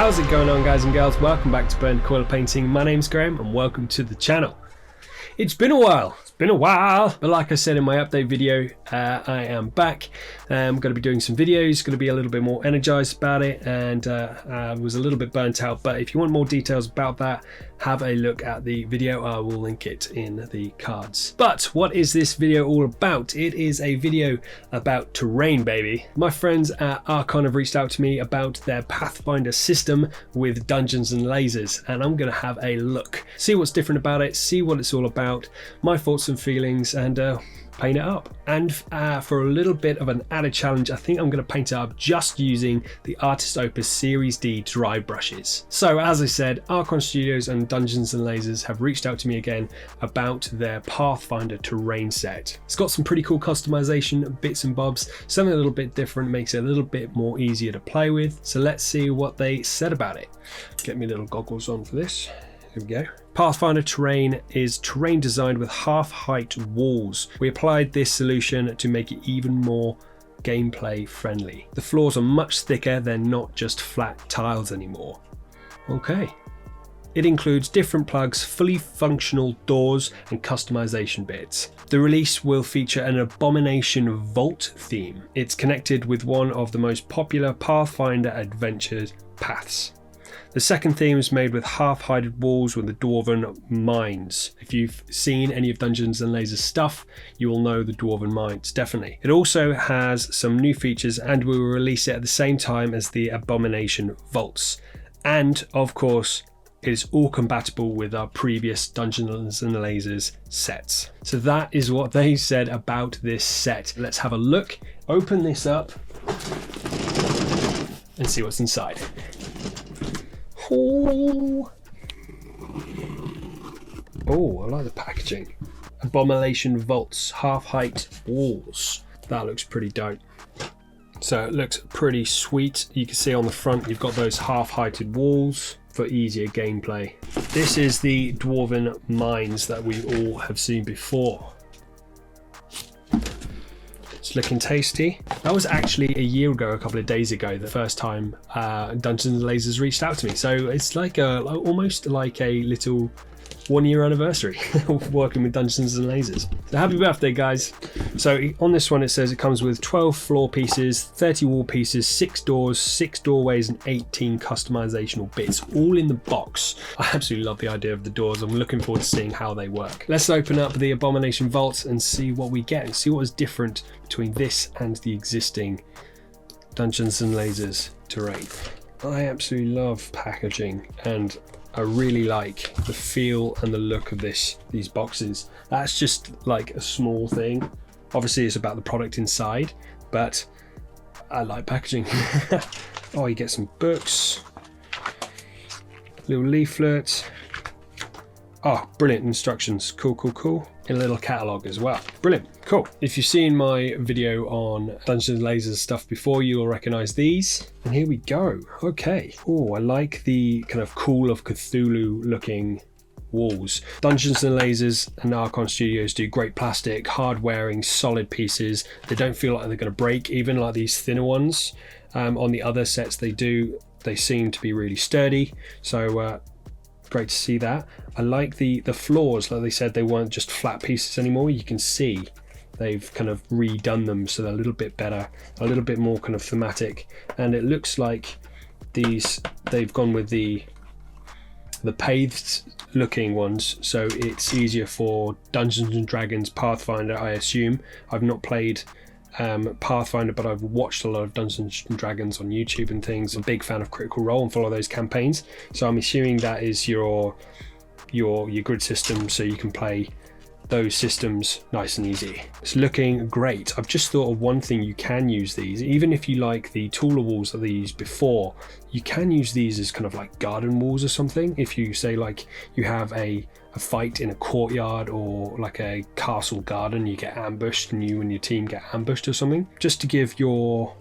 How's it going on, guys and girls? Welcome back to Aquila Painting. My name's Graham and welcome to the channel. It's been a while, but like I said in my update video, I am back. I'm going to be doing some videos, going to be a little bit more energized about it, and I was a little bit burnt out, but if you want more details about that, have a look at the video. I will link it in the cards. But what is this video all about? It is a video about terrain, baby. My friends at Archon have reached out to me about their Pathfinder system with dungeons and lasers, and I'm going to have a look, see what's different about it, see what it's all about, my thoughts and feelings, and paint it up. And for a little bit of an added challenge, I think I'm going to paint it up just using the Artist Opus Series D dry brushes. So as I said, Archon Studios and Dungeons and Lasers have reached out to me again about their Pathfinder Terrain set. It's got some pretty cool customization bits and bobs, something a little bit different, makes it a little bit more easier to play with. So let's see what they said about it. Get me little goggles on for this. Here we go. Pathfinder Terrain is terrain designed with half-height walls. We applied this solution to make it even more gameplay friendly. The floors are much thicker, they're not just flat tiles anymore. Okay. It includes different plugs, fully functional doors, and customization bits. The release will feature an Abomination Vault theme. It's connected with one of the most popular Pathfinder adventure paths. The second theme is made with half-heighted walls with the Dwarven Mines. If you've seen any of Dungeons and Lasers stuff, you will know the Dwarven Mines, definitely. It also has some new features, and we will release it at the same time as the Abomination Vaults. And, of course, it is all compatible with our previous Dungeons and Lasers sets. So that is what they said about this set. Let's have a look, open this up, and see what's inside. Oh, I like the packaging. Abomination Vaults, half-height walls. That looks pretty dope. So it looks pretty sweet. You can see on the front you've got those half-heighted walls for easier gameplay. This is the Dwarven Mines that we all have seen before. It's looking tasty. That was actually a year ago, a couple of days ago, the first time Dungeons and Lasers reached out to me. So it's like almost like a little 1 year anniversary of working with Dungeons and Lasers. So happy birthday, guys. So on this one it says it comes with 12 floor pieces, 30 wall pieces, 6 doors, 6 doorways, and 18 customizational bits, all in the box. I absolutely love the idea of the doors. I'm looking forward to seeing how they work. Let's open up the Abomination Vault and see what we get and see what is different between this and the existing Dungeons and Lasers terrain. I absolutely love packaging, and I really like the feel and the look of these boxes. That's just like a small thing. Obviously it's about the product inside, but I like packaging. Oh, you get some books, little leaflet. Oh, brilliant instructions. Cool. In a little catalogue as well. Brilliant, cool. If you've seen my video on Dungeons and Lasers stuff before, you'll recognise these. And here we go. Okay. Oh, I like the kind of Call of Cthulhu looking walls. Dungeons and Lasers and Archon Studios do great plastic, hard wearing, solid pieces. They don't feel like they're going to break, even like these thinner ones. On the other sets they seem to be really sturdy. So great to see that. I like the floors, like they said, they weren't just flat pieces anymore. You can see they've kind of redone them so they're a little bit better, a little bit more kind of thematic, and it looks like they've gone with the paved looking ones, so it's easier for Dungeons and Dragons Pathfinder, I assume. I've not played Pathfinder, but I've watched a lot of Dungeons and Dragons on YouTube and things. I'm a big fan of Critical Role and follow those campaigns, so I'm assuming that is your grid system, so you can play those systems nice and easy. It's looking great. I've just thought of one thing. You can use these, even if you like the taller walls that they used before, you can use these as kind of like garden walls or something. If you say like you have a fight in a courtyard or like a castle garden, you get ambushed and you and your team get ambushed or something, just to give your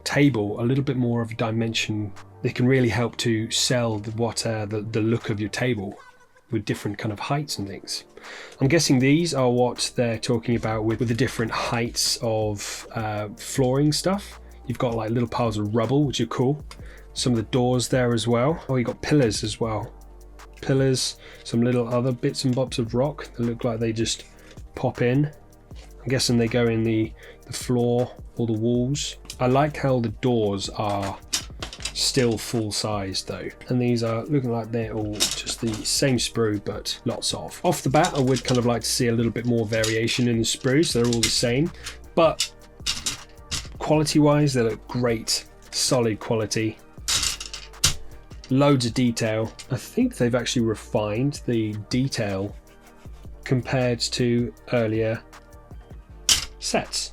table a little bit more of a dimension. They can really help to sell the look of your table with different kind of heights and things. I'm guessing these are what they're talking about with the different heights of flooring stuff. You've got like little piles of rubble, which are cool. some of the doors there as well. Oh, you got pillars as well. Pillars, some little other bits and bobs of rock that look like they just pop in. I'm guessing they go in the floor or the walls. I like how the doors are still full size though, and these are looking like they're all just the same sprue but lots of. Off the bat, I would kind of like to see a little bit more variation in the sprues. They're all the same, but quality wise they look great. Solid quality, loads of detail. I think they've actually refined the detail compared to earlier sets.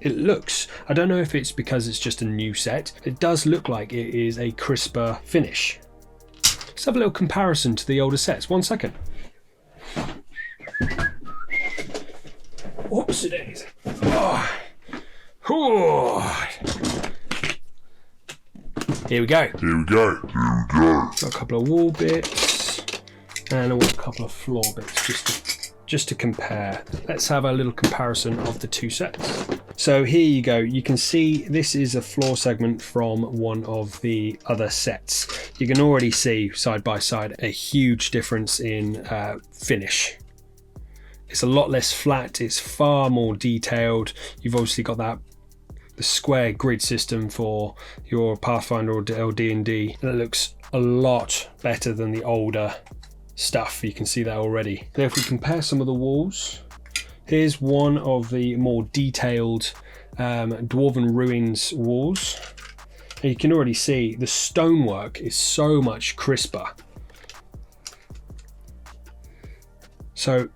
It looks, I don't know if it's because it's just a new set, it does look like it is a crisper finish. Let's have a little comparison to the older sets. 1 second. Whoopsie daisy. Oh. Oh. Here we go. Got a couple of wall bits and a couple of floor bits just to compare. Let's have a little comparison of the two sets. So here you go. You can see this is a floor segment from one of the other sets. You can already see side by side a huge difference in finish. It's a lot less flat. It's far more detailed. You've obviously got the square grid system for your Pathfinder or D&D. And it looks a lot better than the older stuff. You can see that already. Now if we compare some of the walls, here's one of the more detailed Dwarven Ruins walls. And you can already see the stonework is so much crisper. So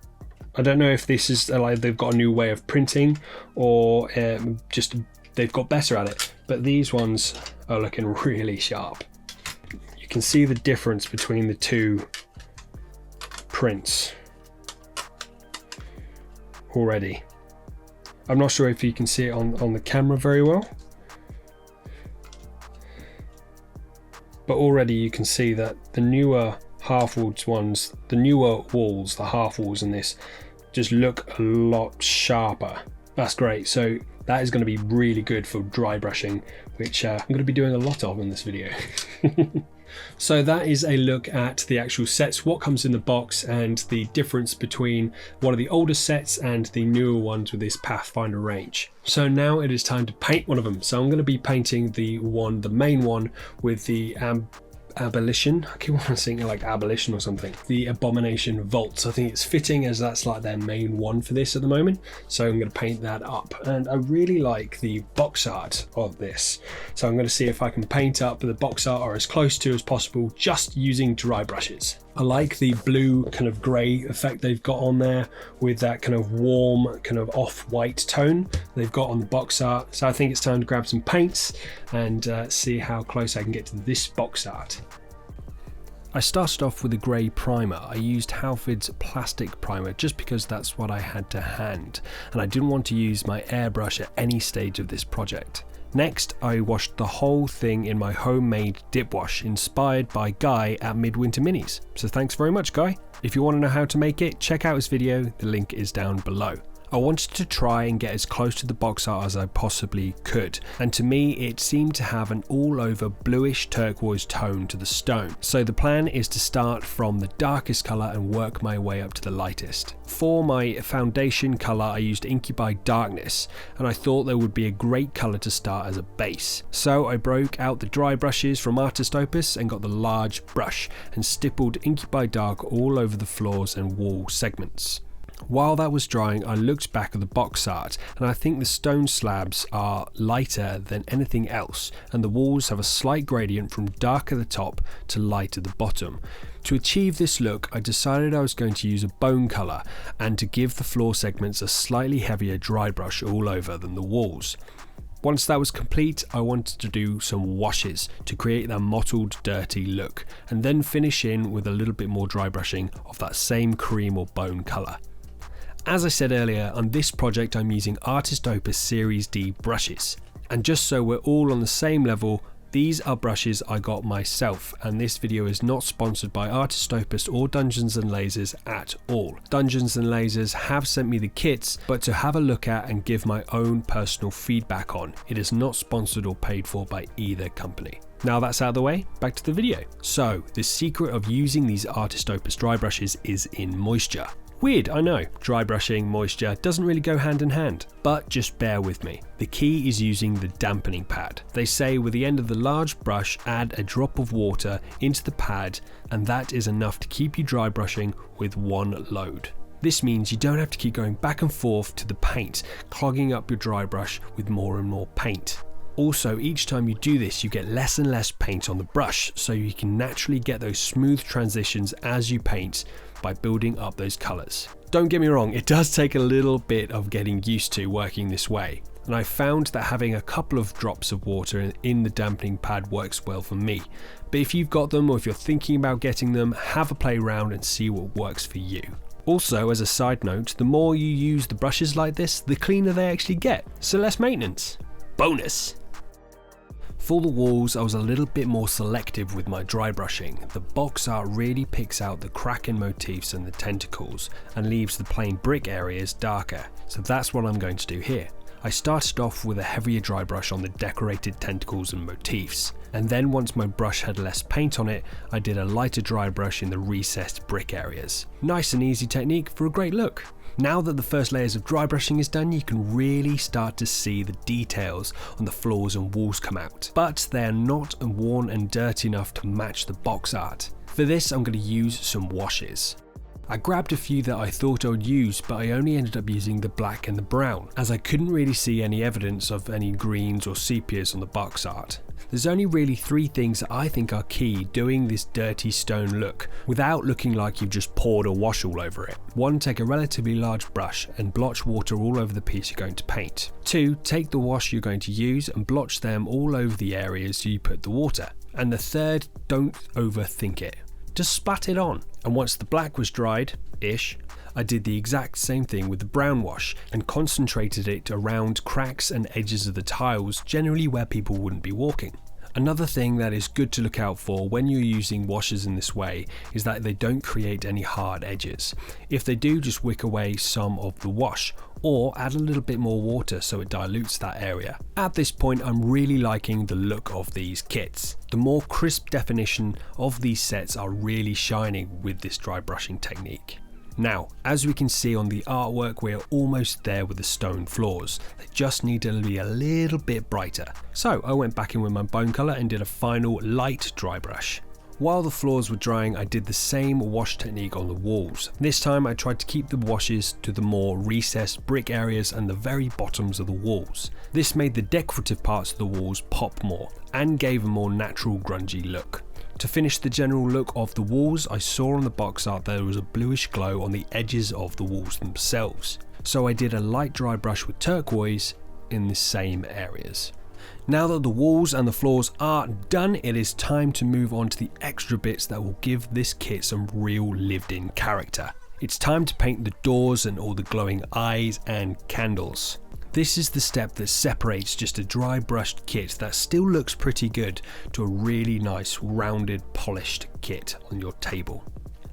I don't know if this is like they've got a new way of printing or just they've got better at it, but these ones are looking really sharp. You can see the difference between the two prints already. I'm not sure if you can see it on the camera very well, but already you can see that the newer half-walls ones, the newer walls, the half walls in this just look a lot sharper. That's great. So that is going to be really good for dry brushing, which I'm going to be doing a lot of in this video. So that is a look at the actual sets, what comes in the box, and the difference between one of the older sets and the newer ones with this Pathfinder range. So now it is time to paint one of them. So I'm going to be painting the main one with the abolition. I keep on saying like abolition or something. The abomination vaults. I think it's fitting as that's like their main one for this at the moment. So I'm going to paint that up, and I really like the box art of this. So I'm going to see if I can paint up the box art or as close to as possible just using dry brushes. I like the blue kind of grey effect they've got on there with that kind of warm kind of off-white tone they've got on the box art. So I think it's time to grab some paints and see how close I can get to this box art. I started off with a grey primer. I used Halford's plastic primer just because that's what I had to hand, and I didn't want to use my airbrush at any stage of this project. Next, I washed the whole thing in my homemade dip wash inspired by Guy at Midwinter Minis. So thanks very much, Guy. If you want to know how to make it, check out his video, the link is down below. I wanted to try and get as close to the box art as I possibly could, and to me it seemed to have an all over bluish turquoise tone to the stone. So the plan is to start from the darkest colour and work my way up to the lightest. For my foundation colour I used Incubi Darkness, and I thought there would be a great colour to start as a base. So I broke out the dry brushes from Artist Opus and got the large brush and stippled Incubi Dark all over the floors and wall segments. While that was drying, I looked back at the box art, and I think the stone slabs are lighter than anything else, and the walls have a slight gradient from dark at the top to light at the bottom. To achieve this look, I decided I was going to use a bone colour, and to give the floor segments a slightly heavier dry brush all over than the walls. Once that was complete, I wanted to do some washes to create that mottled, dirty look, and then finish in with a little bit more dry brushing of that same cream or bone colour. As I said earlier, on this project I'm using Artist Opus Series D brushes, and just so we're all on the same level, These are brushes I got myself, and this video is not sponsored by Artistopus or Dungeons & Lasers at all. Dungeons & Lasers have sent me the kits, but to have a look at and give my own personal feedback on. It is not sponsored or paid for by either company. Now that's out of the way, back to the video. So, the secret of using these Artistopus dry brushes is in moisture. Weird, I know. Dry brushing, moisture doesn't really go hand in hand, but just bear with me. The key is using the dampening pad. They say with the end of the large brush, add a drop of water into the pad, and that is enough to keep you dry brushing with one load. This means you don't have to keep going back and forth to the paint, clogging up your dry brush with more and more paint. Also, each time you do this, you get less and less paint on the brush, so you can naturally get those smooth transitions as you paint by building up those colours. Don't get me wrong, it does take a little bit of getting used to working this way, and I found that having a couple of drops of water in the dampening pad works well for me. But if you've got them, or if you're thinking about getting them, have a play around and see what works for you. Also, as a side note, the more you use the brushes like this, the cleaner they actually get, so less maintenance. Bonus! For the walls, I was a little bit more selective with my dry brushing. The box art really picks out the kraken motifs and the tentacles and leaves the plain brick areas darker, so that's what I'm going to do here. I started off with a heavier dry brush on the decorated tentacles and motifs, and then once my brush had less paint on it, I did a lighter dry brush in the recessed brick areas. Nice and easy technique for a great look. Now that the first layers of dry brushing is done, you can really start to see the details on the floors and walls come out, but they're not worn and dirty enough to match the box art. For this, I'm going to use some washes. I grabbed a few that I thought I would use, but I only ended up using the black and the brown, as I couldn't really see any evidence of any greens or sepias on the box art. There's only really 3 things that I think are key doing this dirty stone look without looking like you've just poured a wash all over it. 1, take a relatively large brush and blotch water all over the piece you're going to paint. 2, take the wash you're going to use and blotch them all over the areas you put the water. And the 3rd, don't overthink it. Just splat it on. And once the black was dried-ish, I did the exact same thing with the brown wash and concentrated it around cracks and edges of the tiles, generally where people wouldn't be walking. Another thing that is good to look out for when you're using washes in this way is that they don't create any hard edges. If they do, just wick away some of the wash or add a little bit more water so it dilutes that area. At this point, I'm really liking the look of these kits. The more crisp definition of these sets are really shining with this dry brushing technique. Now, as we can see on the artwork, we're almost there with the stone floors. They just need to be a little bit brighter. So I went back in with my bone colour and did a final light dry brush. While the floors were drying, I did the same wash technique on the walls. This time I tried to keep the washes to the more recessed brick areas and the very bottoms of the walls. This made the decorative parts of the walls pop more and gave a more natural grungy look. To finish the general look of the walls, I saw on the box art there was a bluish glow on the edges of the walls themselves. So I did a light dry brush with turquoise in the same areas. Now that the walls and the floors are done, it is time to move on to the extra bits that will give this kit some real lived-in character. It's time to paint the doors and all the glowing eyes and candles. This is the step that separates just a dry brushed kit that still looks pretty good to a really nice rounded polished kit on your table.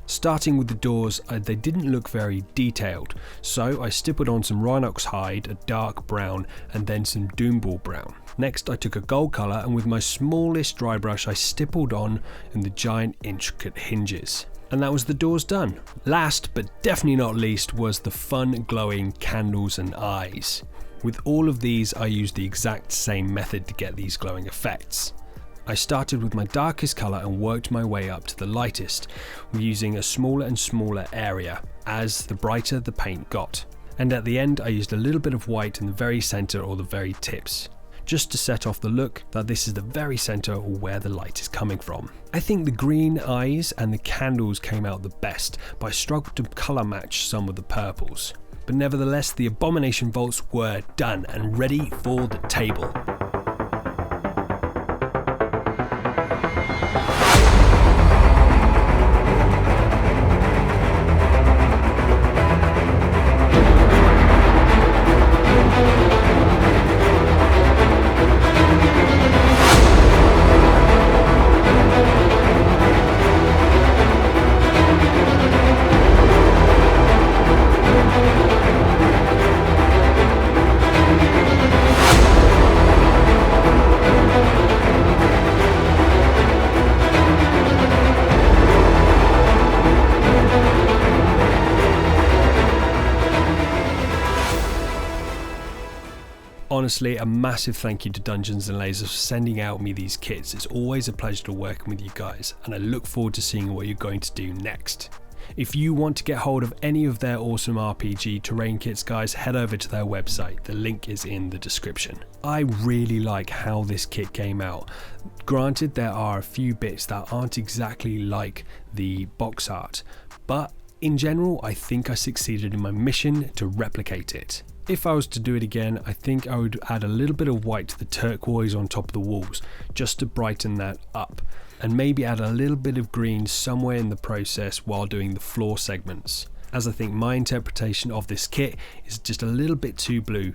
Starting with the doors, they didn't look very detailed, so I stippled on some Rhinox hide, a dark brown, and then some Doomball brown. Next I took a gold colour and with my smallest dry brush I stippled on in the giant intricate hinges. And that was the doors done. Last but definitely not least was the fun glowing candles and eyes. With all of these, I used the exact same method to get these glowing effects. I started with my darkest colour and worked my way up to the lightest, using a smaller and smaller area as the brighter the paint got. And at the end, I used a little bit of white in the very centre or the very tips, just to set off the look that this is the very centre or where the light is coming from. I think the green eyes and the candles came out the best, but I struggled to colour match some of the purples. But nevertheless, the abomination vaults were done and ready for the table. Honestly, a massive thank you to Dungeons & Lasers for sending out me these kits. It's always a pleasure to working with you guys, and I look forward to seeing what you're going to do next. If you want to get hold of any of their awesome RPG terrain kits, guys, head over to their website. The link is in the description. I really like how this kit came out. Granted, there are a few bits that aren't exactly like the box art, but in general, I think I succeeded in my mission to replicate it. If I was to do it again, I think I would add a little bit of white to the turquoise on top of the walls, just to brighten that up, and maybe add a little bit of green somewhere in the process while doing the floor segments, as I think my interpretation of this kit is just a little bit too blue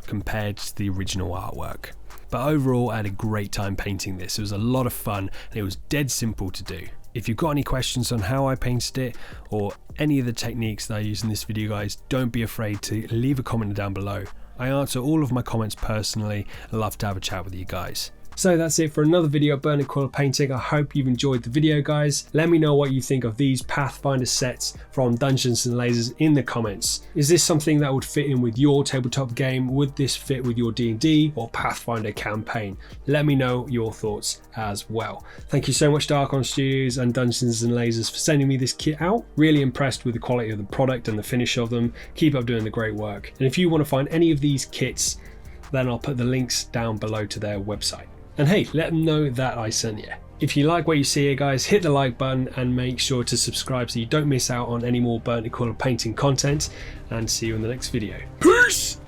compared to the original artwork. But overall, I had a great time painting this. It was a lot of fun and it was dead simple to do. If you've got any questions on how I painted it or any of the techniques that I use in this video, guys, don't be afraid to leave a comment down below. I answer all of my comments personally. I love to have a chat with you guys. So that's it for another video of Aquila Painting. I hope you've enjoyed the video, guys. Let me know what you think of these Pathfinder sets from Dungeons & Lasers in the comments. Is this something that would fit in with your tabletop game? Would this fit with your D&D or Pathfinder campaign? Let me know your thoughts as well. Thank you so much to Archon Studios and Dungeons & Lasers for sending me this kit out. Really impressed with the quality of the product and the finish of them. Keep up doing the great work. And if you want to find any of these kits, then I'll put the links down below to their website. And hey, let them know that I sent you. If you like what you see here, guys, hit the like button and make sure to subscribe so you don't miss out on any more Aquila Painting content. And see you in the next video. Peace!